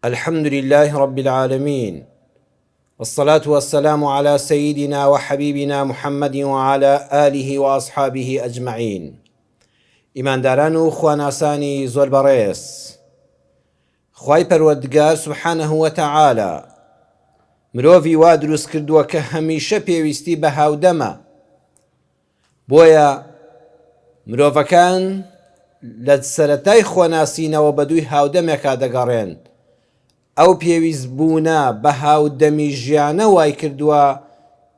الحمد لله رب العالمين، والصلاة والسلام على سيدنا وحبيبنا محمد وعلى آله وأصحابه أجمعين. إيمان داران و خواناسانی زۆر بەڕێز، خوای پەروەردگار سبحانه وتعالى مرۆڤی وا دروست کردووە کە هەمیشە پێویستی بە هاودەمە. بۆیە مرۆڤەکان لە سەرەتای خۆناسینەوە بە دووی هاودەمێکا دەگەڕێن. ئەو پێویست بوونە بە هاودەمی ژیانە وای کردووە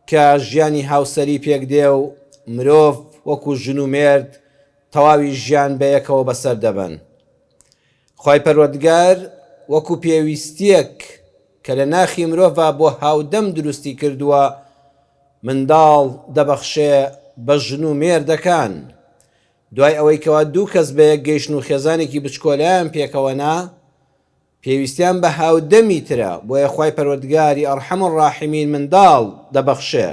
کە ژیانی هاوسەری پێک دێ و مرۆڤ وەکو ژن و مێرد تەواوی ژیان بەیەکەوە بەسەر دەبن. خوای پەروەردگار وەکو پێویستیەک کە لە ناخی مرۆڤە بۆ هاودەم دروستی کردووە، منداڵ دەبەخشێ بە ژن و مێردەکان. دوای ئەوەی کەوا دوو کەس بە یەک گەیشتن و خێزانێکی بچکۆلەیان پێکەوەنا، پێویستیان بە هاودەمی ترە. بۆیە خوای پەروەردگاری ئەرحەم الراحیمین منداڵ دەبەخشێ،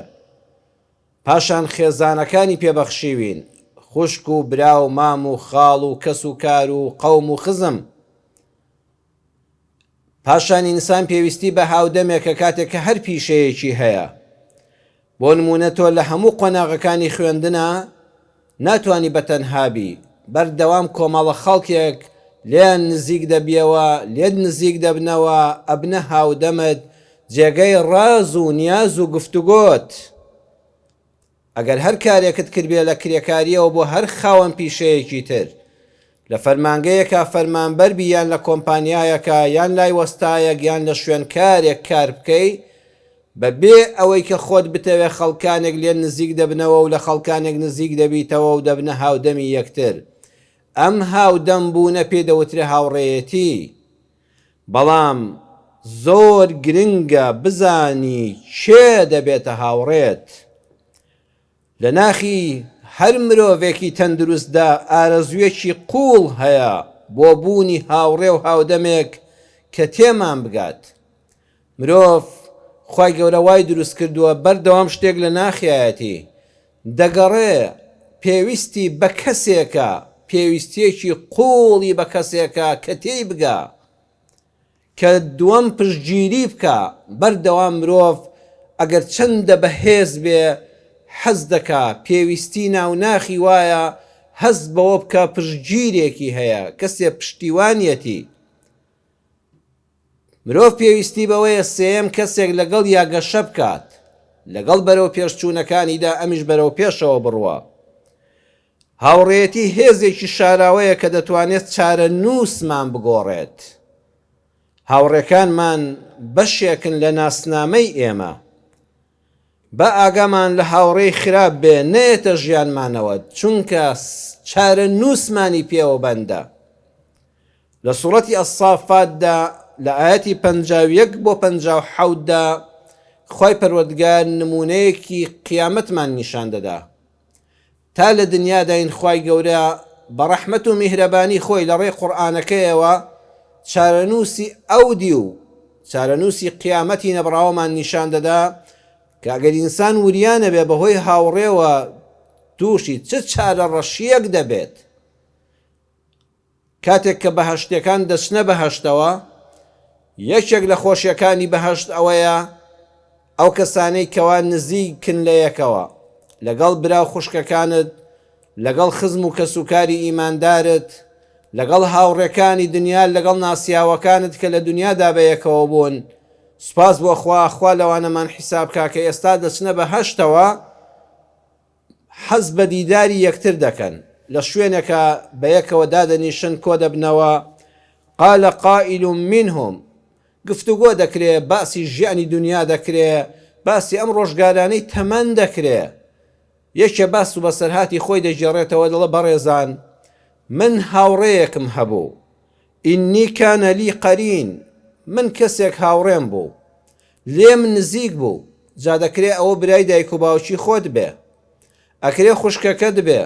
پاشان خێزانەکانی پێبەخشیوین، خوشک و برا و مام و خاڵ و کەس و کار و قەوم و خزم. پاشان ئینسان پێویستی بە هاودەمێکە کاتێک کە هەر پیشەیەکی هەیە. بۆ نمونە تۆ لە هەموو قۆناغەکانی خوێندنە ناتوانی بەتەنهابی، بەردەوام کۆمەڵە خەڵکێک لێیان نزیک دەبیەوە، لێت نزیک دەبنەوە، ئەبنە هاودەمت، جێگەی ڕاز و نیاز و گفتوگۆت. ئەگەر هەر کارێکت کردبێ لە کرێکاریەوە بۆ هەر خاوەن پیشەیەکی تر، لە فەرمانگەیەکە فەرمانبەربی یان لە کۆمپانیایەکە یان لای وەستایەک یان لە شوێن کارێک کار بکەی، بەبێ ئەوەی کە خۆت بتەوێ خەڵکانێک لێن نزیک دەبنەوە و لە خەڵکانێک نزیک دەبیتەوە و دەبنە هاودەمی یەکتر. ئەم هاودەم بوونە پێدەوترێ هاوڕێیەتی. بەڵام زۆر گرنگە بزانی کێ دەبێتە هاوڕێت. لە ناخی هەر مرۆڤێکی تەندروستدا ئارەزوویەکی قوڵ هەیە بۆ بوونی هاوڕێ و هاودەمێک کە تێمان بگات. مرۆڤ خوای گەورە وای دروست کردووە بەردەوام شتێک لە ناخیایەتی دەگەڕێ، پێویستی بە کەسێکە، پێویستیەکی قوڵی بە کەسێکە کە تێی بگا، کە دووەم پشتگیری بکە. بەردەوام مرۆڤ ئەگەر چەندە بەهێز بێ حەز دەکا، پێویستی ناوناخی وایە هەست بەوە بکە پشتگیرێکی هەیە، کەسێ پشتیوانیەتی. مرۆڤ پێویستی بەوەیە سێیەم کەسێک لەگەڵ یاگەشە بکات، لەگەڵ بەرەو پێشچوونەکانیدا ئەمیش بەرەو پێشەوە بڕوە. هاوڕێتی هێزێکی شاراوەیە کە دەتوانێت چارە نووسمان بگۆڕێت. هاوڕێکانمان بەشێکن لە ناسنامەی ئێمە. بە ئاگامان لە هاوڕێی خراپ بێ نێتە ژیانمانەوە، چونکە چارە نووسمانی پێوە بەندە. لە سوڕەتی ئەسافاتدا لە ئاەتی 51 بۆ 57دا خوای پەروەردگار نمونەیەکی قیامەتمان نیشان دەدا. تا لە دنیاداین خوای گەورە بە ڕەحمەت و میهرەبانی خۆی لە ڕێی قورئانەکەیەوە چارەنووسی ئەودی و چارەنووسی قیامەتی نەبڕاوەمان نیشان دەدا کە ئەگەر ئینسان وریانە بێ بەهۆی هاوڕێوە تووشی چ چارە ڕەشیەک دەبێت. کاتێک کە بەهەشتەکان دەچنە بەهەشتەوە، یەکێک لە خۆشیەکانی بەهەشت ئەوەیە ئەو کەسانەی کەوا نزیکن لە یەکەوە، لەگەڵ برا و خوشکەکانت، لەگەڵ خزم و کەسوکاری ئیماندارت، لەگەڵ هاوڕێکانی دنیا، لەگەڵ ناسیاوەکانت کە لە دنیادا بەیەکەوە بوون. سوپاس بۆ خوا لەوانەمان حیساب کا کە ئێستا دەچنە بەهەشتەوە حەز بە دیداری یەکتر دەکەن، لە شوێنێکە بەیەکەوە دادەنیشن کۆ دەبنەوە. قال قائل منهم، گفتوگۆ دەکرێ، باسی ژیانی دنیا دەکرێ، باسی ئەم ڕۆژگارانەی تەمەن دەکرێ. یەکێ باس و بەسەرهاتی خۆی دەژێڕێتەوە، دەڵێ بەڕێزان من هاوڕێیەکم هەبوو، ئینی کانە لی قەرین، من کەسێک هاوڕێم بوو، لێم نزیک بوو. جا دەکرێ ئەوە برای دایک و باوکی خۆت بێ، ئەکرێ خوشکەکەت بێ،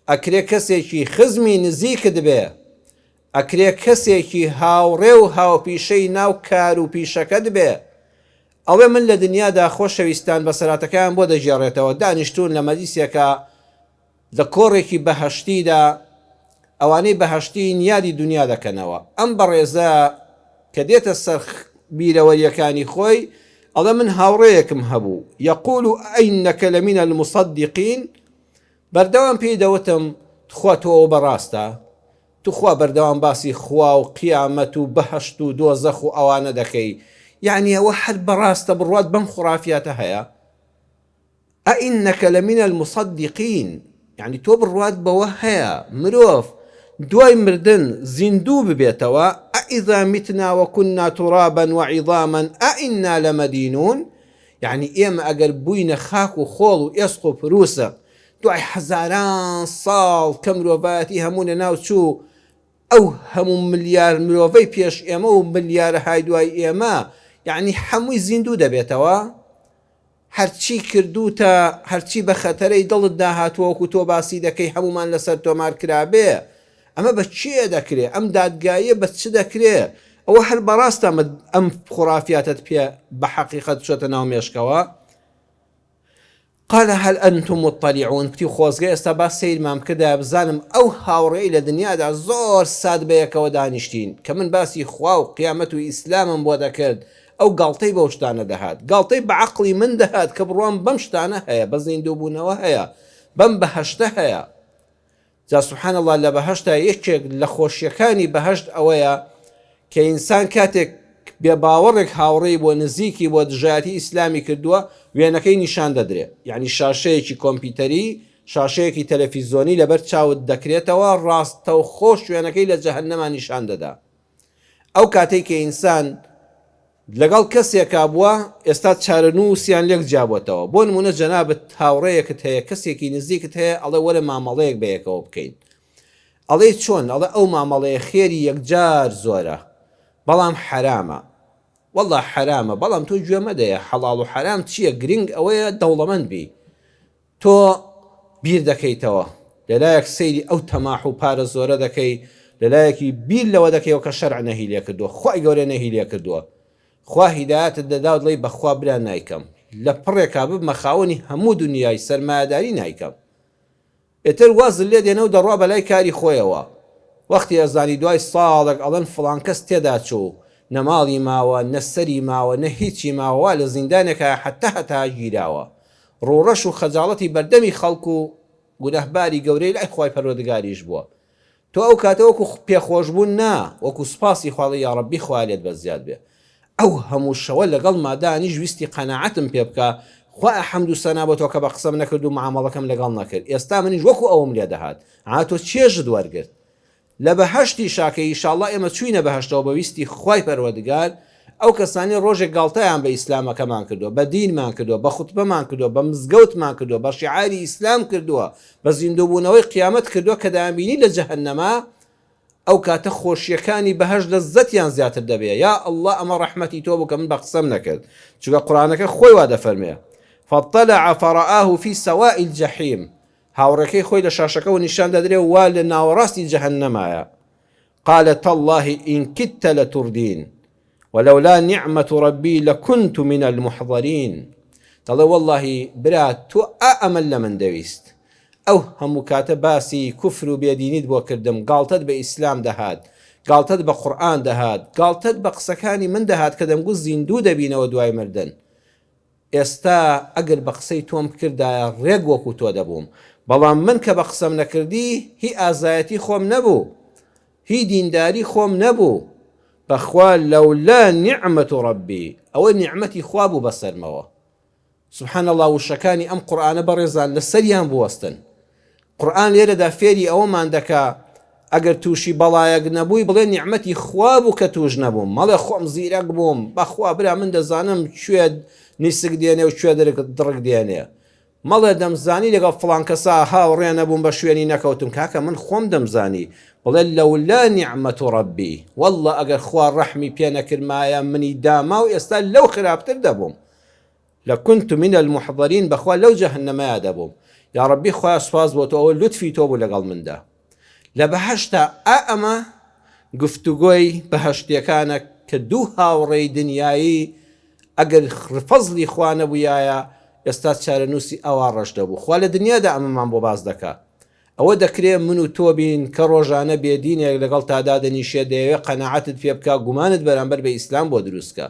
ئەکرێ کەسێکی خزمی نزیکت بێ، ئەکرێ کەسێکی هاوڕێ و هاوپیشەی ناو کار و پیشەکەت بێ. ئەوێ من لە دنیادا خۆشەویستان بەسەراتەکان بۆ دەژێڕێتەوە، دانیشتون لە مەجلیسێکە لە کۆڕێکی بەهەشتیدا، ئەوانەی بەهەشتی یادی دنیا دەکەنەوە. ئەم بەڕێزە کە دێتە سەر بیرەوەریەکانی خۆی ئەڵێ من هاوڕێیەکم هەبوو یەقول ئەینەکە لەمینە المصدقین بەردەوام پێی دەوتم تخوا تۆ ئەوە بەڕاستە توخوا بەردەوام باسی خوا و قیامەت و بەهەشت و دۆزەخ و ئەوانە دەکەی یعنی ئەوە هەر بەڕاستە بڕوات بەم خوڕافیاتە هەیە ئەئینەکە لەمینە المصدقین یعنی تۆ بڕوات بەوە هەیە مرۆڤ دوای مردن زیندوو ببێتەوە ئەئیذا میتنا وەکونا تورابا وعیظاما ئەئینا لەمەدینون یعنی ئێمە ئەگەر بووینە خاک و خۆڵ و ئێسق و پرووسە دوای هەزاران ساڵ کە مرۆڤایەتی هەموو لە ناو چوو ئەو هەموو ملیار مرۆڤەی پێش ئێمە و ملیارە های دوای ئێمە یعنی هەمووی زیندوو دەبێتەوە هەرچی کردوتە هەرچی بە خەتەرەی دڵت داهاتووەکو تۆ باسی دەکەی هەمومان لەسەر تۆمار کرابێ ئەمە بە چیە دەکرێ ئەم دادگایە بە چ دەکرێ ئەوە هەر بەڕاستە ئەم خوڕافیاتت پێ بە حەقیقەت چۆتە ناو مێشکەوە قال هل أنتم مطلعون کتی خۆزگە ئێستا با سیرمام کردە بزانم ئەو هاوڕێی لە دنیادا زۆر ساد بەیەکەوە دانیشتین کە من باسی خوا و قیامەت و ئیسلامم بۆ دەکرد ئەو گاڵتەی بەو شتانە دەهات گاڵتەی بە عەقڵی من دەهات کە بڕوام بەم شتانە هەیە بە زیندووبوونەوە هەیە بەم بەهەشتە هەیە جا سبحان الله لە بەهەشتا یەکێک لە خۆشیەکانی بەهەشت ئەوەیە کە ئینسان کاتێک بێ باوەڕێک هاوڕێی بۆ نزیکی بۆ دژایەتی ئیسلامی کردووە وێنەکەی نیشان دەدرێت یعنی شاشەیەکی کۆمپیوتەری شاشەیەکی تەلەڤیزۆنی لەبەر چاوت دەکرێتەوە ڕاستە و خۆش وێنەکەی لە جەهەنەما نیشان دەدا ئەو کاتێک کە ئینسان لەگەڵ کەسێکا بووە ئێستا چارەنووسیان لێک جابووەتەوە بۆ نمونە جەنابەت هاوڕێیەکت هەیە کەسێکی نزیکت هەیە ئەڵێ وەرە مامەڵەیەک بەیەکەوە بکەین ئەڵێ چۆن ئەڵێ ئەو مامەڵەیە خێری یەکجار زۆرە بەڵام حرامە والله حرامە بەڵام تۆ گوێ مەدەیە حەڵاڵ و حرام چییە گرنگ ئەوەیە دەوڵەمەند بی تۆ بیر دەکەیتەوە لەلایەک سەیری ئەو تەماح و پارە زۆرە دەکەی لەلایەکی بیر لەوە دەکەیەوە کە شەرع نەهی لێ کردووە خوای گەورە نەهی لێ کردووە خوا هیدایەتت دەدا و دڵی بەخوا برا نایکەم لە پڕێکا ببمە خاوەنی هەموو دنیای سەرمایەداری نایکەم ئێتر وازل لێ دێنە و دەڕوا بەلای کاری خۆیەوە وەختی ئەزانی دوای ساڵێک ئەڵەن فڵان کەس تێدا چوو نەماڵی ماوە نەسەری ماوە نە هیچی ماوە لە زیندانێکە هەتا گیراوە ڕوڕەش و خەجاڵەتی بەردەمی خەڵکو و گونەهباری گەورەی لای خوای پەروەردگاریش بووە تۆ ئەو کاتە وەکو پێخۆشبوون نا وەکو سوپاسی خواڵی یا ڕەبی خوا لێت بەزیاد بێ ئەو هەموو شەوە لەگەڵ مادانی ویستی قەناعەتم پێ بکە خوا حەمد و سەنا بۆ تۆ کە بە قسەم نەکرد و معامەڵەکەم لەگەڵ نەکرد ئێستا منیش وەکو ئەوم لێ دەهات تۆ چێژت وەرگرت لە بەهەشتی شاکە ئینشاءالله ئێمە چوینە بەهەشتەوە بە ویستی خوای پەروەردگار ئەو کەسانی ڕۆژێک گاڵتەیان بە ئیسلامەکەمان کردووە بە دینمان کردووە بە خوتبەمان کردووە بە مزگەوتمان کردووە بە شیعاری ئیسلام کردووە بە زیندووبوونەوەی قیامەت کردووە کە دەیانبینی لە جەهەنەما ئەو کاتە خۆشیەکانی بەهەشت لەزەتیان زیاتر دەبێ یا الله ئەمە ڕەحمەتی تۆ بوو کە من بە قسەم نەکرد چونکە قورئانەکە خۆی وا دەفەرمێ فاطلع فرآه في سواء الجحيم هاوڕێکەی خۆی لە شاشەکە و نیشان دەدرێ وا لە ناوەڕاستی جەهەنەمایە قال تالله إن كدت لتردين ولولا نعمة ربي لكنت من المحضرين دەڵێ والله برا تۆ ئەمە لە من دەویست ئەو هەموو کاتە باسی کوفر و بێدینیت بۆ کردم گاڵتەت بە ئیسلام دەهات گاڵتەت بە قورئان دەهات گاڵتەت بە قسەکانی من دەهات کە دەمگوت زیندوو دەبینەوە دوای مردن ئێستا ئەگەر بە قسەی تۆم بکردایە ڕێک وەکو تۆ دەبووم بەڵام من کە بە قسەم نەکردی هی ئازایەتی خۆم نەبوو هی دینداری خۆم نەبوو بەخوا لەولا نعمەت ڕەبی ئەوە نیعمەتی خوا بوو بەسەرمەوە سبحان الله وشەکانی ئەم قورئانە بەڕێزان لەسەریان بوەستن قورئان لێرەدا فێری ئەوەمان دەکا ئەگەر تووشی بەڵایەک نەبووی بڵێ نیعمەتی خوا بوو کە توش نەبووم مەڵێ خۆم زیرەک بووم بەخوا برا من دەزانم کوێ نیسک دێنێ و کوێ دڕک دێنێ مەڵێ دەمزانی لەگەڵ فڵان کەسا هاوڕێ نەبووم بە شوێنی نەکەوتم کاکە من خۆم دەمزانی بڵێ لەولا نیعمەت ڕەبی والله ئەگەر خوا ڕەحمی پێ نەکردمایە منی داما و ئێستا لەو خراپتر دەبووم لكنت من المحضرين بخوا لو جهنم دەبووم یا ڕەبی خوا سواز بۆ تۆ ئەوە لوتفی تۆ بوو لەگەڵ مندا لە بەهەشتا ئەمە گفتوگۆی بەهەشتیەکانە کە دوو هاوڕێی دنیایی ئەگەر فەزلی خوا نەبوویایە ئێستا چارەنووسی ئەوا ڕەش دەبوو خوا لە دنیادا ئەمەمان بۆ باز دەکا ئەوە دەکرێت من و تۆ بین کە ڕۆژانە بێدینێک لەگەڵ تادا دەنیشێ دەیەوێت قەناعەتت پێ بکە گومانت بەرامبەر بە ئیسلام بۆ دروستکە.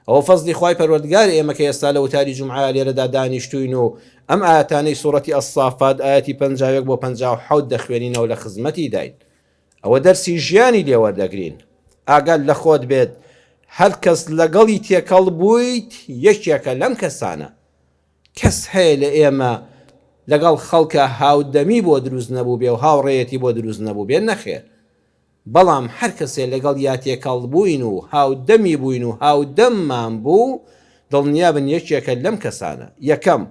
ئەوە فەزلی خوای پەروەردگار ئێمە کە ئێستا لە وتاری جومعە لێرەدا دانیشتوین و ئەم ئاەتانەی سوورەتی ئەسافات ئاەتی 51 بۆ 57 دەخوێنینەوە لە خزمەتی داین. ئەوە دەرسی ژیانی لێوەردەگرین. ئاگال لە خۆت بێت هەر کەس لەگەڵی تێکەڵ بوویت یەکێکە لەم کەسانە. کەس هەیە لە ئێمە لەگەڵ خەڵکە هاودەمی بۆ دروست نەبوو بێ و هاوڕێیەتی بۆ دروست نەبوو بێ نەخێر. بەڵام هەر کەسێ لەگەڵ یا تێکەڵ بووین و هاودەمی بووین و هاودەممان بوو دڵنیابن یەکێکە لەم کەسانە. یەکەم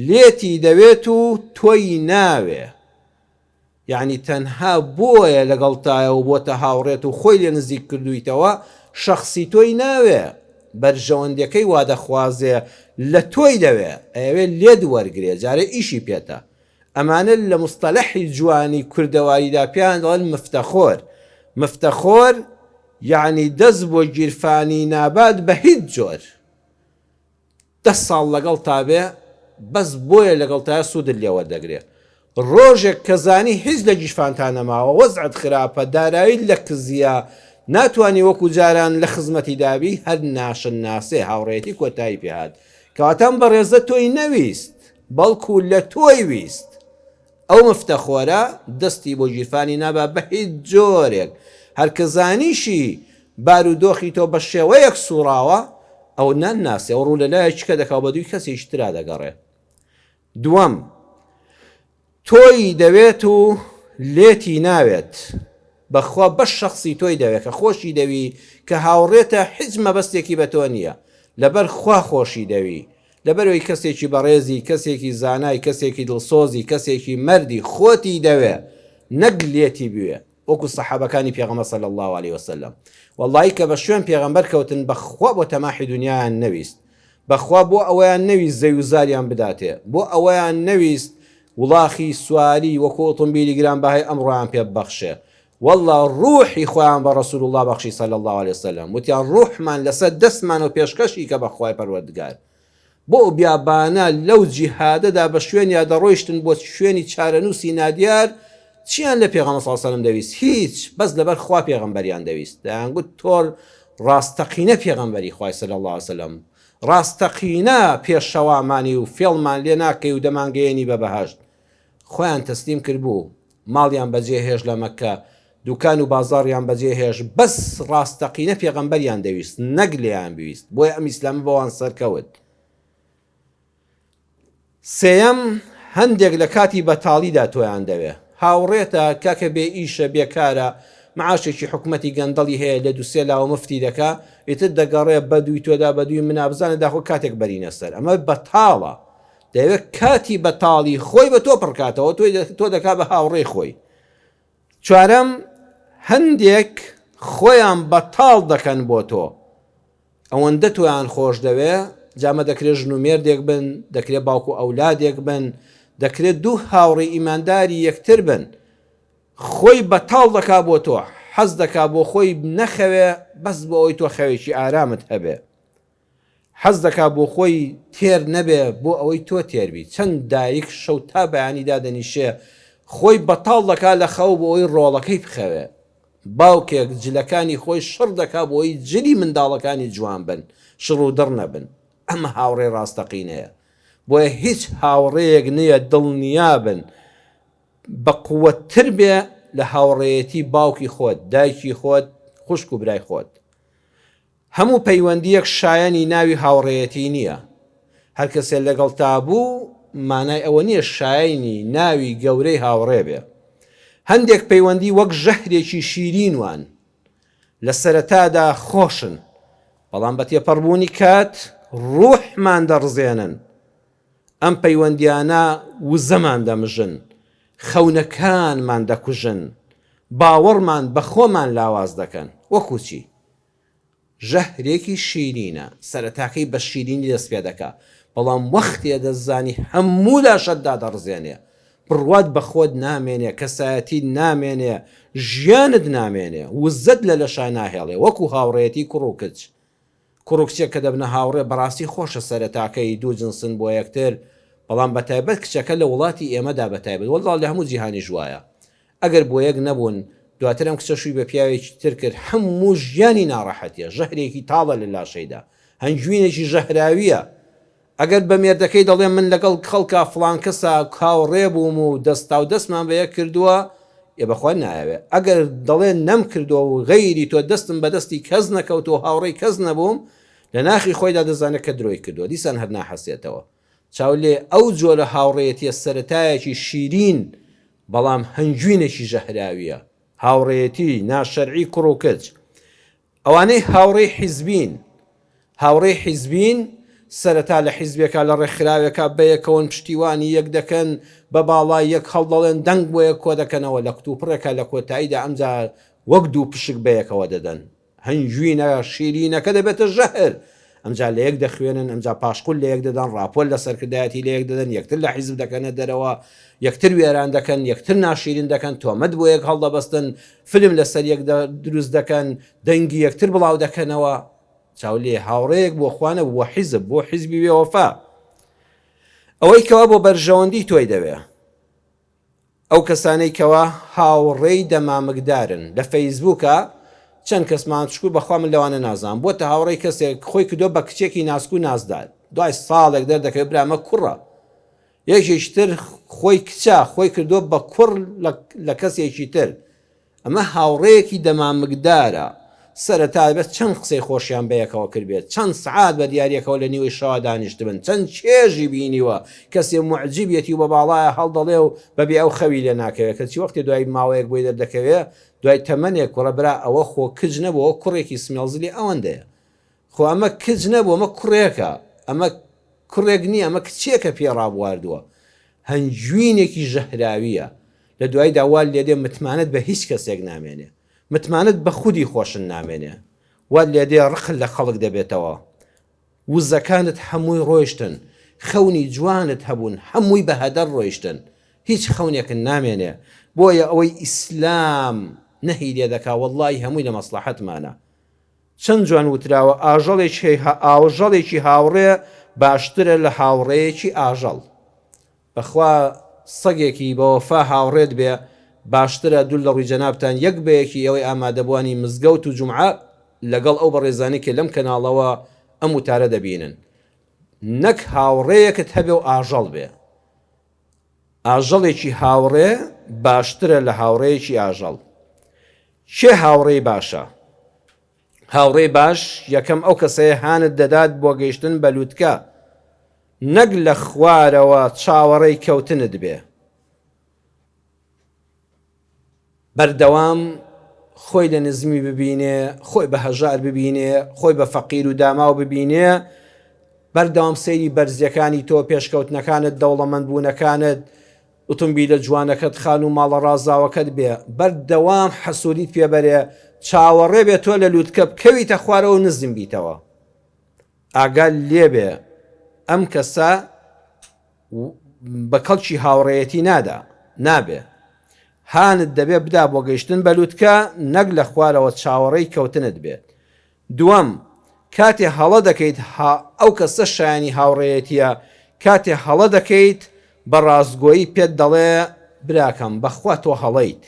لێتی دەوێت و تۆی ناوێ، یعنی تەنها بۆیە لەگەڵ تایە و بۆتە هاوڕێت و خۆی لێ نزیک کردویتەوە شەخصی تۆی ناوێ، بەرژەوەندەکەی وا دەخوازێ لە تۆی دەوێ ئەوێ لێد وەرگێ جارێ ئیشی پێێتە. ئەمانە لە مستەلەحی جوانی کوردەواریدا پێیان دەڵێن مفتەخۆر. مفتەخۆر یعنی دەست بۆ گیرفانی نابات بە هیچ جۆر. 10 ساڵ لەگەڵ تابێ بەس بۆیە لەگەڵ تایە سوودت لێوەردەگرێ. ڕۆژێک کەزانی هیچ لە گیشفانتان نەماوە، وەزعت خراپە، دارایی لە کزیە، ناتوانانی وەکو جاران لە خزمەتی دابی، هەر ناشن ناسێ هاوڕێتی کۆتایی پێهات کەواتان بەڕێزە تۆی نەویست بەڵکو لە تۆی ویست. ئەو مفتەخۆرە دەستی بۆ گیرفانی نابا بە هیچ جۆرێک. هەرکەزانیشی بارودۆخی تۆ بە شێوەیەک سوڕاوە ئەو ناناسێ و ڕوو لە لایەکە دەکاو بە دووی کەسێکی ترا دەگەڕێ. دووەم تۆی دەوێت و لێتی ناوێت. بەخوا بەش شخصی تۆی دەوێت کە خۆشی دەوی کە هاوڕێتە هیچ مەبەستێکی بە تۆ نییە، لەبەر خوا خۆشی دەوی، لەبەرەوەی کەسێکی بەڕێزی، کەسێکی زانای، کەسێکی دڵسۆزی، کەسێکی مەردی خۆتی دەوێ نەک لێتی بوێ. وەکو سەحابەکانی پێغەمبەر صلی الله عليه وسلم وەڵڵاهی کە بە شوێن پێغەمبەر کەوتن بەخوا بۆ تەماحی دنیایان نەویست، بەخوا بۆ ئەوەیان نەویست زەوی و زاریان بداتێ، بۆ ئەوەیان نەویست وڵاخی سواری وەکو ئۆتۆمبیلی گرانبەهای ئەمڕۆیان پێ ببەخشێ. والله ڕوحی خۆیان بە ڕەسوول الله بەخشی صلی الله عليه وسلم وتیان ڕوحمان لەسەر دەستمان و پێشکەشی کە بەخوای پەروەردگار. بۆ بیابانە لەو جیهادەدا بە شوێنیا دەڕۆیشتن بۆ شوێنی چارەنووسی نادیار، چیان لە پێغەمبەر صلی الله عليه وسلم دەویست؟ هیچ، بەس لەبەر خوا پێغەمبەریان دەویست. دەیانگوت تۆ ڕاستەقینە پێغەمبەری خوای صلی الله عليه وسلم، ڕاستەقینە پێشەوامانی و فێڵمان لێ ناکەی و دەمانگەیەنی بە بەهەشت. خۆیان تەسلیم کردبوو، ماڵیان بەجێ هێش لە مەکە، دوکان و بازاڕیان بەجێ هێش، بەس ڕاستەقینە پێغەمبەریان دەویست نەک لێیان بویست، بۆیە ئەم ئیسلامە بەوان سەرکەوت. سێەم هەندێک لە کاتی بەتاڵیدا تۆیان دەوێ. هاوڕێتە کاکە بێ ئیشە بێکارە معاشێکی حکومەتی گەندەڵی هەیە لە دووسێ لاوە مفتی دەکا، ئیتر دەگەڕێ بەدووی تۆدا بەدووی منابزانە داخۆ کاتێک بەرینە سەر. ئەمە بەتاڵە، دەوێت کاتی بەتاڵی خۆی بە تۆ پڕکاتەوە، تۆ دەکا بە هاوڕێی خۆی. چوارەم هەندێک خۆیان بەتاڵ دەکەن بۆ تۆ، ئەوەندە تۆیان خۆش دەوێ، جامە دەکرێت ژن و مێردێک بن، دەکرێت باوکو ئەولادێک بن، دەکرێت دوو هاوڕێی ئیمانداری یەکتر بن، خۆی بەتاڵ دەکا بۆ تۆ، حەز دەکا بۆ خۆی نەخەوێ بەس بۆ ئەوی تۆ خەوێکی ئارامت هەبێ، حەز دەکا بۆ خۆی تێر نەبێ بۆ ئەوەی تۆ تێربی. چەند دایک شەو تا بەیانی دادەنیشێ خۆی بەتاڵ دەکا لە خەو بۆ ئەوی ڕۆڵەکەی بخەوێ، باوکێک جلەکانی خۆی شڕ دەکا بۆ ئەوی جلی منداڵەکانی جوان بن، شڕ و دڕ نەبن. ئەمە هاوڕێ ڕاستەقینەیە. بۆیە هیچ هاوڕێیەک نییە دڵنیابن بە قووەتتر بێ لە هاوڕێیەتی باوکی خۆت، دایکی خۆت، خوشک و برای خۆت. هەموو پەیوەندیەک شایەنی ناوی هاوڕێیەتی نییە. هەر کەسێ لەگەڵ تابوو مانای ئەوە نییە شایەنی ناوی گەورەی هاوڕێ بێ. هەندێک پەیوەندی وەک ژەهرێکی شیرینوان لە سەرەتادا خۆشن، بەڵام بە تێپەڕبوونی کات ڕوحمان دەڕزێنن. ئەم پەیوەندیانە وزەمان دەمژن، خەونەکانمان دەکوژن، باوەڕمان بە خۆمان لاواز دەکەن. وەکو چی؟ ژەهرێکی شیرینە، سەرەتاکەی بە شیرینی دەست پێ دەکا، بەڵام وەختێ دەزانی هەموو لاشەتدا دەڕزێنێ، بڕوات بە خۆت نامێنێ، کەسایەتی نامێنێ، ژیانت نامێنێ، وزت لە لەشای ناهێڵێ. وەکو هاوڕێتی کوڕ و کچ. کوڕ و کچێک کە دەبنە هاوڕێ بەڕاستی خۆشە سەرەتاکەی دوو جنسن بۆ یەکتر، بەڵام بەتایبەت کچەکە لە وڵاتی ئێمەدا بەتایبەت وەڵڵا لە هەموو جیهانی ژوایە ئەگەر بۆ یەک نەبوون دواتر ئەم کچە شووی بە پیاوێکی تر کرد هەموو ژیانی ناڕەحەتیە ژەهرێکی تاڵە لە لاشەیدا هەنجوینێکی ژەهراویە ئەگەر بە مێردەکەی دەڵێ من لەگەڵ خەڵکا فڵان کەسا کاوڕێ بووم و دەستا و دەستمان بە یەک کردووە ێ بەخوا نایەوێت ئەگەر دەڵێ نەم کردووە و غەیری تۆ دەستم بەدەستی کەس نەکەوتەوە هاوڕێی کەس نەبووم لە ناخی خۆیدا دەزانێت کە درۆی کردووە دیسان هەر ناحەسێتەوە چاو لێ ئەو جۆرە هاوڕێیەتیە سەرەتایەکی شیرین بەڵام هەنجوینێکی ژەهراویە هاوڕێیەتی ناشەرعی کوڕ و کچ ئەوانەی هاوڕێی حیزبین هاوڕێی حیزبین سەرەتا لە حیزبێکا لە ڕێکخراوێکا بەیەکەون پشتیوانی یەک دەکەن بە باڵای یەک هەڵ دەڵێن دەنگ بۆ یەک کۆ دەکەنەوە لە قوتوپڕێکە لە کۆتاییدا ئەمجا وەک دوو پشک بەیەکەوە دەدەن هەنجوینە شیرینەکە دەبێتە ژەهر ئەمجا لە یەک دەخوێنن ئەمجا پاشقول لە یەک دەدەن ڕاپۆل لە سەرکردایەتی لە یەک دەدەن یەکتر لە حیزب دەکەنە دەرەوە یەکتر وێران دەکەن یەکتر ناشیرین دەکەن تۆمەت بۆ یەک هەڵدەبەستن فلم لەسەر یەک دروست دەکەن دەنگی یەکتر بڵاو دەکەنەوە چاو لێ هاوڕەیەک بۆ خوانە بۆ حیزب بۆ حیزبی وێوەفا ئەوەی کەوا بۆ بەرژەوەندی تۆی دەوێ ئەو کەسانەی کەوا هاوڕێی دەمامکدارن لە فەیسبووکە چەند کەسمان چکو بەخوا من لەوانە نازان بۆتە هاوڕێی کەسێک خۆی کردۆ بە کچێکی ناسک و نازدار دوای ساڵێک دەردەکەوێت برامە کوڕە یەکێکی تر خۆی کچە خۆی کردۆ بە کوڕ لە کەسێکی تر ئەمە هاوڕێیەکی دەمامکدارە سەرەتا بێت چەند قسەی خۆشیان بەیەکەوە کردبێت چەند سعات بە دیارەکەەوە لە نیوەی شەوا دانیشت بن چەند چێژی بینیوە کەسێ معجیبەتی و بە باڵایە هەڵدەڵێ و بەبێ ئەو خەوی لێ ناکەوێت کەچی وەختی دوای ماوەیەک بۆی دەردەکەوێت دوای تەمەنێک کوڕە برا ئەوە خۆ کج نەبووە کوڕێکی سمێڵزلی ئەوەندەیە خۆ ئەمە کج نەبوو ئەمە کوڕێکە ئەمە کوڕێک نییە ئەمە کچێکە پێڕابواردووە هەنجوینێکی ژەهراویە لە دوای داوال لێدێ متمانەت بە هیچ کەسێک نامێنێ متمانەت بە خودی خۆشن نامێنێ وا لێدێ ڕخل لە خەڵک دەبێتەوە وزەکانت هەمووی ڕۆیشتن خەونی جوانت هەبوون هەمووی بە هەدەر ڕۆیشتن هیچ خەونێکن نامێنێ بۆیە ئەوەی ئیسلام نەهی لێ دەکا وەڵڵی هەمووی لە مەسلحەتمانە چەند جوان وتراوە ئاژەڵێکی هاوڕێ باشترە لە هاوڕێیەکی ئاژەڵ بەخوا سەگێکی بەوەفا هاوڕێت بێ باشترە دوو لە ڕووی جەنابتان یەک بەیەکی ئەوەی ئامادەبوانی مزگەوت و جومعە لەگەڵ ئەو بەڕێزانی کە لەم کەناڵەوە ئەم وتارە دەبینن نەک هاوڕێیەکت هەبێ و ئاژەڵ بێ ئاژەڵێکی هاوڕێ باشترە لە هاوڕێیەکی ئاژەڵ چێ هاوڕێی باشە هاوڕێی باش یەکەم ئەو کەسەیە هانت دەدات بۆ گەیشتن بە لووتکە نەک لە خوارەوە چاوەڕێی کەوتنت بێ بەردەوام خۆی لە نزمی ببینێ خۆی بە هەژار ببینێ خۆی بە فەقیر و داماو ببینێ بەردەوام سەیری بەرزیەکانی تۆ پێشکەوتنەکانت دەوڵەمەند بوونەکانت ئۆتۆمبیلە جوانەکەت خان و ماڵە ڕازاوەکەت بێ بەردەوام حەسووریت پێبەرێ چاوەڕێ بێت تۆ لە لووتکە بکەویتە خوارەوە نزم بیتەوە ئاگال لێبێ ئەم کەسە بە کەڵکی هاوڕێیەتی نابێ هانت دەبێ بدا بۆ گەیشتن بە لووتکە نەک لە خوارەوە چاوەڕێی کەوتنت بێت دووەم کاتێ هەڵە دەکەیت ئەو کەسە شایانی هاوڕێیەتیە کاتێ هەڵە دەکەیت بە ڕازگۆیی پێت دەڵێ براکەم بەخوا تۆ هەڵەیت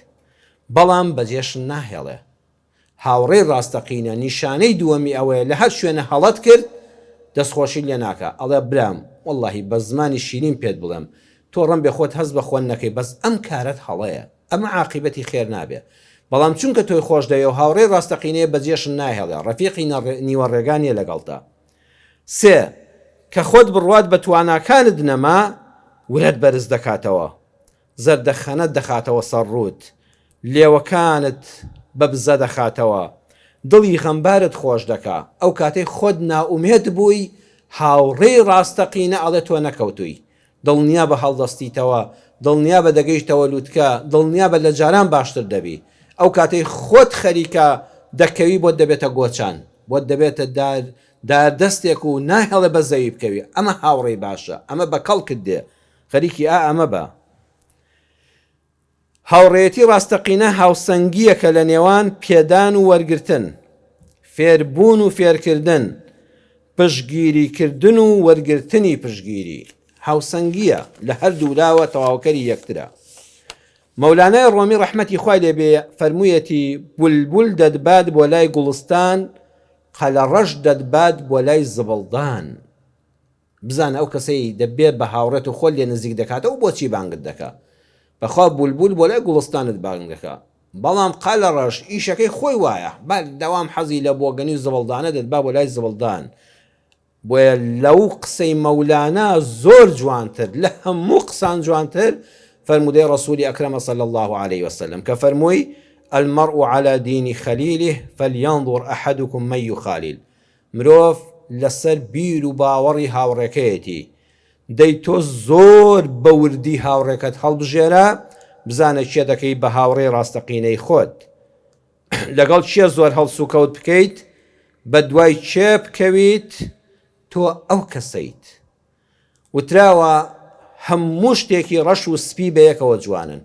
بەڵام بەجێشن ناهێڵێ هاوڕێی ڕاستەقینە نیشانەی دووەمی ئەوەیە لە هەر شوێنە هەڵەت کرد دەستخۆشی لێ ناکە ئەڵێ برام وەڵڵاهی بە زمانی شیرین پێت بڵێم تۆ ڕەم بێ خۆت هەست بە خوێن نەکەی بەس ئەم کارەت هەڵەیە ئەمە عاقبەتی خێر نابێ بەڵام چونکە تۆی خۆش دەوێ و هاوڕێی ڕاستەقینەیە بەجێشن ناهێڵێ ڕەفیقی نیوەڕێگانیە لەگەڵتا سێ کە خۆت بڕوات بە تواناکانت نەما ورەت بەرز دەکاتەوە زەردەخەنەت دەخاتەوە سەرڕوت لێوەکانت بە بزە دەخاتەوە دڵی غەمبارت خۆش دەکا ئەو کاتەی خۆت ناومێت بووی هاوڕێی ڕاستەقینە ئەڵێ تۆ نەکەوتووی دڵنیا بە هەڵدەستیتەوە دڵنیا بە دەگەیشتەوە لووتکە دڵنیا بە لە جاران باشتر دەبی ئەو کاتەی خۆت خەریکە دەکەوی بۆت دەبێتە گۆچان بۆت دەبێتە داردەستێک و ناهێڵە بە زەوی بکەوی ئەمە هاوڕێی باشە ئەمە بە کەڵکت دێ خەریکی ئەمە بە هاوڕێتی ڕاستەقینە هاوسەنگیەکە لە نێوان پێدان و وەرگرتن فێربوون و فێرکردن پشگیریکردن و وەرگرتنی پشگیری هاوسەنگیە لە هەردوو لاوە تەواوکەری یەکترە. مەولانای ڕۆمی ڕەحمەتی خوای لێبێ فەرموویەتی بولبول دەدبات بۆ لای گوڵستان قەلەڕەش دەدبات بۆ لای زبڵدان. بزان ئەو کەسەی دەبێت بە هاوڕێت و خۆل لێ نزیک دەکاتەوە بۆچی بانگت دەکا بەخوا بولبول بۆ لای گوڵستانت بانگ دەکا، بەڵام قەلەڕەش ئیشەکەی خۆی وایە دەوام حەزی لە بۆگەنی و زبڵدانە دەدبا بۆ لای زبڵدان. بۆیە لەو قسەی مەولانە زۆر جوانتر لە هەموو قسان جوانتر فرمودي رسول أكرم صلى الله عليه وسلم كفرموي المرء على دين خليله فلينظر أحدكم من يخالل. مروف لسر بير باوري هاوركيتي ديتو زور بوردي هاوركت هەڵبژێرە بزانە چێ دەکەی بە هاوڕێی ڕاستەقینەی خۆت لەگەڵ چیە زۆر هەڵسوکەوت بکەیت بە دوای چێ بکەویت تۆ ئەو کەسەیت. وتراوە هەموو شتێکی ڕەش و سپی بەیەکەوە جوانن.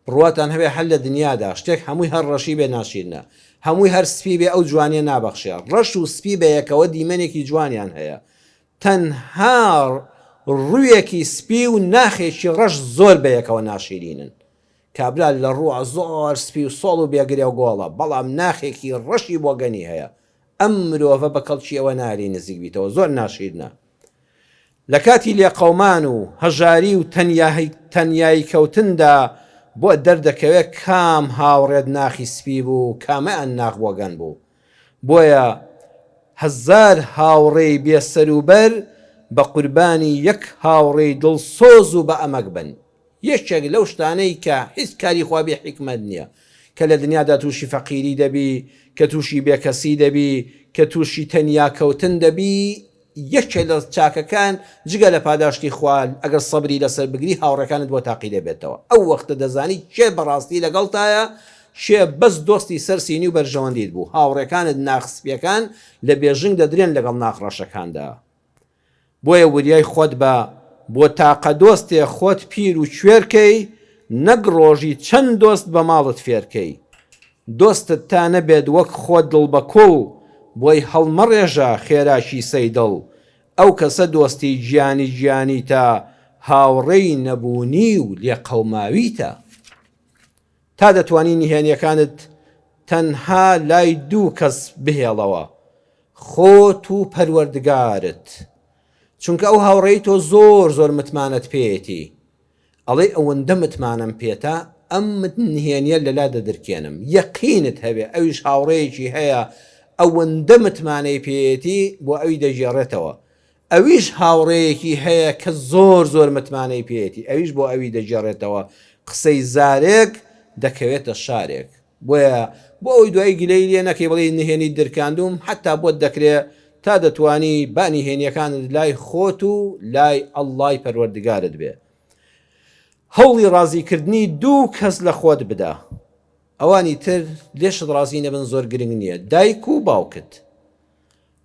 بڕواتان هەبێ هەر لە دنیادا شتێک هەمووی هەر ڕەشی بێ ناشیرنە، هەمووی هەر سپی بێ ئەو جوانیە نابەخشێ. ڕەش و سپی بەیەکەوە دیمەنێکی جوانیان هەیە. تەنها ڕوویەکی سپی و ناخێکی ڕەش زۆر بەیەکەوە ناشیرینن. کابرا لە ڕووە زۆر سپی و سۆڵ و بێگرێ و گۆڵە، بەڵام ناخێکی ڕەشی بۆ گەنی هەیە. ئەم مرۆڤە بە کەڵکی ئەوە ناری نزیک بیتەوە، زۆر ناشیرنە. لە کاتی لێقەومان و هەژاری و تەنیایی کەوتندا بۆ دەردەکەوێت کام هاوڕێت ناخی سپی بوو کامەیان ناخ بۆگەن بوو. بۆیە هەزار هاوڕێی بێسەروبەر بە قوربانی یەک هاوڕێی دڵسۆز و بە ئەمەک بن. یەکێک لەو شتانەی کە هیچ کاری خوا بێ حکمت نییە کە لە دنیادا تووشی فەقیری دەبی، کە تووشی بێکەسی دەبی، کە تووشی تەنیا کەوتن دەبی. یەکێ لە چاکەکان جگە لە پاداشتی خوال ئەگەر سەبری لەسەر بگری هاوڕەکانت بۆ تاقی دەبێتەوە. ئەو وەختە دەزانی چێ بەڕاستی لەگەڵتایە، شێ بەس دۆستی سەرسینی و بەرژەوەندیت بوو. هاوڕێکانت ناخسپیەکان لە بێژنگ دەدرێن لەگەڵ ناخڕەشەکاندا. بۆیە وریای خۆت بۆ تاقە دۆستێ خۆت پیر و کوێرکەی، نەک ڕۆژی چەند دۆست بە ماڵت فێرکەی. دۆستت تا نەبێت وەک خۆت دڵ بە کۆڵ، بۆی هەڵمەڕێژە خێراشی سەیدڵ. ئەو کەسە دۆستی گیانی تا هاوڕێی نەبوونی و لێقەوماویتە. تا دەتوانی نهێنیەکانت تەنها لای دوو کەس بهێڵەوە، خۆت و پەروەردگارت. چونکە ئەو هاوڕێی تۆ زۆر متمانەت پێیەتی. ئەڵێ ئەوەندە متمانم پێتە ئەم نهێنیە لەلا دەدرکێنم. یەقینت هەبێ ئەویش هاوڕێیەکی هەیە ئەوەندە متمانەی پێیەتی بۆ ئەوی دەژێڕێتەوە. ئەویش هاوڕێیەکی هەیە کە زۆر متمانەی پێیەتی، ئەویش بۆ ئەوی دەژێڕێتەوە. قسەی زارێک دەکەوێتە شارێک. بۆیە بۆ ئەوی دوای گلەی لێ نەکەی بڵێ نهێنی درکاندوم، حتا بۆت دەکرێت تا دەتوانی بانی هێنیەکانت لای خۆت و لای ئەڵڵای پەروەردگارت بێ. هەوڵی ڕازیکردنی دوو کەس لە خۆت بدە. ئەوانی تر لێشت ڕازی نەبن زۆر گرنگ نییە. دایک و باوکت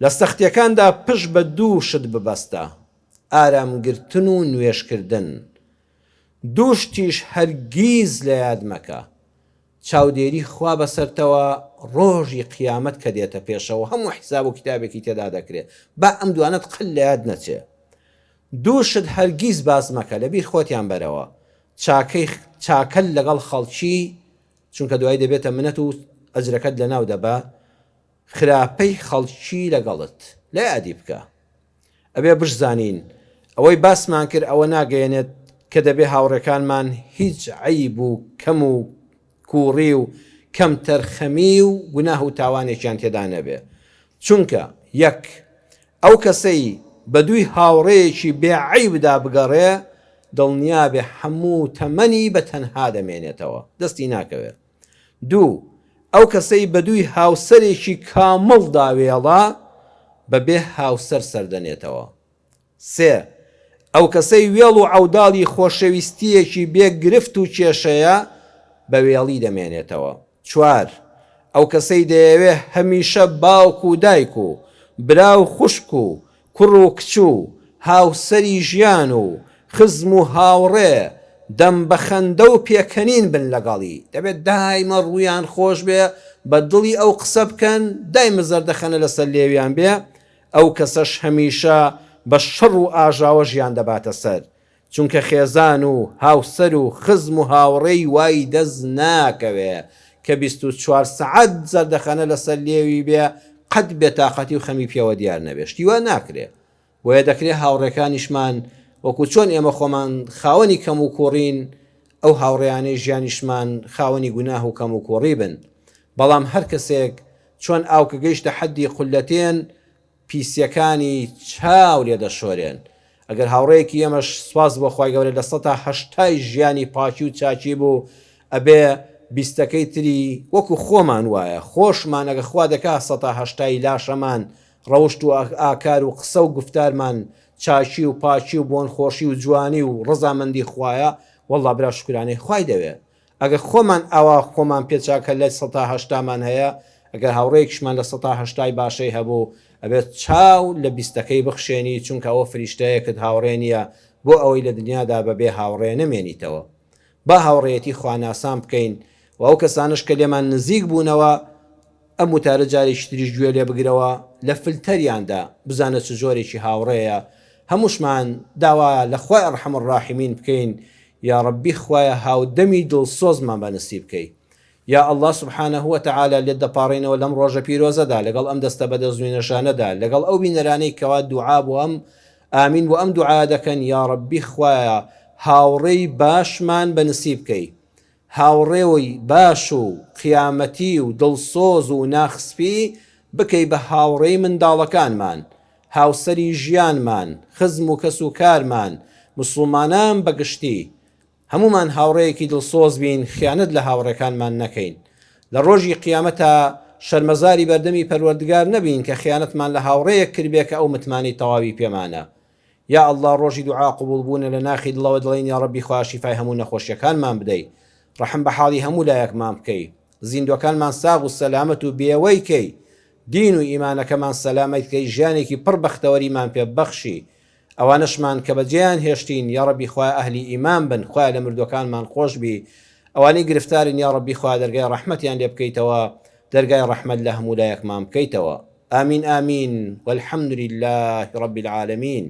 لە سەختیەکاندا پشت بە دوو شت ببەستە: ئارامگرتن و نوێشکردن. دوو شتیش هەرگیز لە یاد مەکە. چاودێری خوا بەسەرتەوە ڕۆژی قیامەت کە دێتە پێشەوە هەموو حیساب و کتابێکی تێدا دەکرێت، با ئەم دوانەت قل لە یاد نەچێ. دوو شت هەرگیز باس مەکە، لەبیر خۆتیان بەرەوە. چاکەل لەگەڵ خەڵکی، چونکە دوای دەبێتە منەت و ئەجرەکەت لە ناو دەبا. خراپەی خەڵکی لەگەڵت لە یادی بکە. ئەبێ بشزانین ئەوەی باسمان کرد ئەوە ناگەیەنێت کە دەبێ هاوڕێکانمان هیچ عیب و کەم و کوڕی و کەم تەرخەمی و گوناه و تاوانێکیان تێدا نەبێ. چونکە یەک ئەو کەسەی بە دووی هاوڕێیەکی بێعیبدا بگەڕێ، دڵنیا بێ هەموو تەمەنی بە تەنها دەمێنێتەوە، دەستی ناکەوێت. دوو ئەو کەسەی بە دووی هاوسەرێکی کامڵ داوێڵا، بەبێ هاوسەر سەردەنێتەوە. سێ ئەو کەسەی وێڵ و عەوداڵی خۆشەویستیەکی بێ گرفت و کێشەیە، بە وێڵی دەمێنێتەوە. چوار ئەو کەسەی دەیەوێ هەمیشە باوک و دایک و برا و خوشک و کوڕ و کچ و هاوسەری ژیان و خزم و هاوڕێ دەم بە خەندە و پێکەنین بن لەگەڵی، دەبێت دایمە ڕوویان خۆش بێ، بە دڵی ئەو قسە بکەن، دایمە زەردەخەنە لەسەر لێویان بێ. ئەو کەسەش هەمیشە بە شەڕ و ئاژاوە ژیان دەباتە سەر، چونکە خێزان و هاوسەر و خزم و هاوڕێی وای دەست ناکەوێ کە 24 سەعات زەردەخەنە لەسەر لێوی بێ قەت بێتاقەتی و خەمی پێوە دیار نەبێ، شتیوە ناکرێ. بۆیە دەکرێت هاوڕێکانیشمان وەکو چۆن ئێمە خۆمان خاوەنی کەم و کوڕین، ئەو هاوڕێیانەی ژیانیشمان خاوەنی گوناه و کەم و کوڕی بن. بەڵام هەر کەسێک چۆن ئاوکە گەیشتە حەدی قولەتێن پیسیەکانی چاو لێ دەشۆرێن. ئەگەر هاوڕەیەکی ئێمەش سواز بۆ خی گەورە لە 180 ژیانی پاچی و چاچی بوو ئەبێ بیستەکەی تری وەکو خۆمان وایە خۆشمان ئەگە خوا دەکا 180 لاشەمان ڕەوشت و ئاکار و قسە و گفتارمان چاچی و پاچی و بۆن خۆشی و جوانی و ڕزامەندی خوایە، وەڵڵا برا شکرانەی خوای دەوێت. ئەگە خۆمان ئەوە خۆمان پێچاکە لە 180مان هەیە، ئەگەر هاوڕێکشمان لە 180 باشەی هەبوو ئەبێت چاو لە بیستەکەی بخشێنی، چونکە ئەوە فریشتەیەکت هاوڕێ نییە بۆ ئەوەی لە دنیادا بەبێ هاوڕێ نەمێنیتەوە. با هاوڕێتی خواناسان بکەین و ئەو کەسانش کە لێمان نزیک بوونەوە ئەم وتارە جارێکی تریش گوێ لێ بگرەوە لە فلتەریاندا بزانە چ جۆرێکی هاوڕێیە. هەمووشمان داوا لە خوای ئەرحەم الراحیمین بکەین، یا ڕەبی خوایە هاودەمی دڵسۆزمان بەنسیب بکەی. یا الله سبحانه وتعالى لێت دەپاڕێنەوە لەم ڕۆژە پیرۆزەدا لەگەڵ ئەم دەستە بەدەستنوێنەشانەدا لەگەڵ ئەو بینەرانەی کەوا دوعا بۆ ئەم ئامین بۆ ئەم دوعا دەکەن. یا ڕەبی خوایە هاوڕێی باشمان بەنسیب بکەی، هاوڕێوەی باش و قیامەتی و دڵسۆز و ناخسپی بکەی بە هاوڕێی منداڵەکانمان، هاوسەری ژیانمان، خزم و کەس و کارمان، مسلمانان بەگشتی هەمومان هاوڕەیەکی دڵسۆز بین، خیانەت لە هاوڕێکانمان نەکەین. لە ڕۆژی قیامەتە شەرمەزاری بەردەمی پەروەردگار نەبین کە خیانەتمان لە هاوڕەیەک کردبێ کە ئەو متمانی تەواوی پێمانە. یا الله ڕۆژی دوعا قبول بوونە لە ناخی دڵەوە دڵین یا ڕەبی خوا شیفای هەموو نەخۆشیەکانمان بدەی، ڕەحم بە حاڵی هەموو لایەکمان بکەی، زیندوەکانمان ساغ و سەلامەت و بێوەی کەی، دین و ئیمانەکەمان سەلامەت کەی، ژیانێکی پڕ بەختەوەریمان پێ بەخشی. ئەوانشمان کە بەجێیان هێشتین یا ڕەبی خوای ئەهلی ئیمان بن، خوای لە مردوەکانمان خۆش بی، ئەوانەی گرفتارن یا ڕەبی خوا دەرگای ڕەحمەتیان لێ بکەیتەوە، دەرگای ڕەحمەت لە هەموو لایەکمان بکەیتەوە. آمین آمین والحمد لله رب العالمين.